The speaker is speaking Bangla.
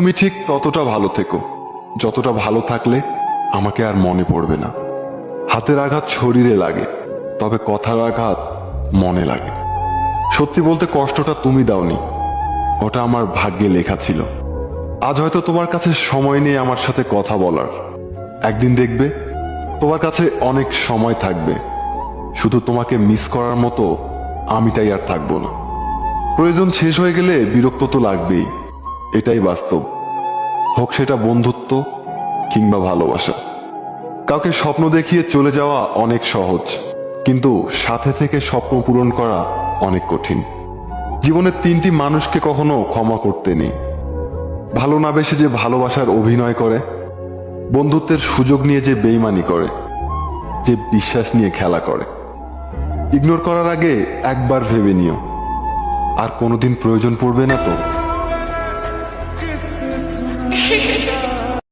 তুমি ঠিক ততটা ভালো থেকো যতটা ভালো থাকলে আমাকে আর মনে পড়বে না। হাতের আঘাত শরীরে লাগে, তবে কথার আঘাত মনে লাগে। সত্যি বলতে কষ্টটা তুমি দাওনি, ওটা আমার ভাগ্যে লেখা ছিল। আজ হয়তো তোমার কাছে সময় নেই আমার সাথে কথা বলার, একদিন দেখবে তোমার কাছে অনেক সময় থাকবে। শুধু তোমাকে মিস করার মতো আমিটাই আর থাকবো না। প্রয়োজন শেষ হয়ে গেলে বিরক্ত তো লাগবেই, এটাই বাস্তব। হোক সেটা বন্ধুত্ব কিংবা ভালোবাসা। কাউকে স্বপ্ন দেখিয়ে চলে যাওয়া অনেক সহজ, কিন্তু সাথে থেকে স্বপ্ন পূরণ করা অনেক কঠিন। জীবনের তিনটি মানুষকে কখনো ক্ষমা করতে নেই: ভালো না বেসে যে ভালোবাসার অভিনয় করে, বন্ধুত্বের সুযোগ নিয়ে যে বেইমানি করে, যে বিশ্বাস নিয়ে খেলা করে। ইগনোর করার আগে একবার ভেবে নিও, আর কোনোদিন প্রয়োজন পড়বে না তো।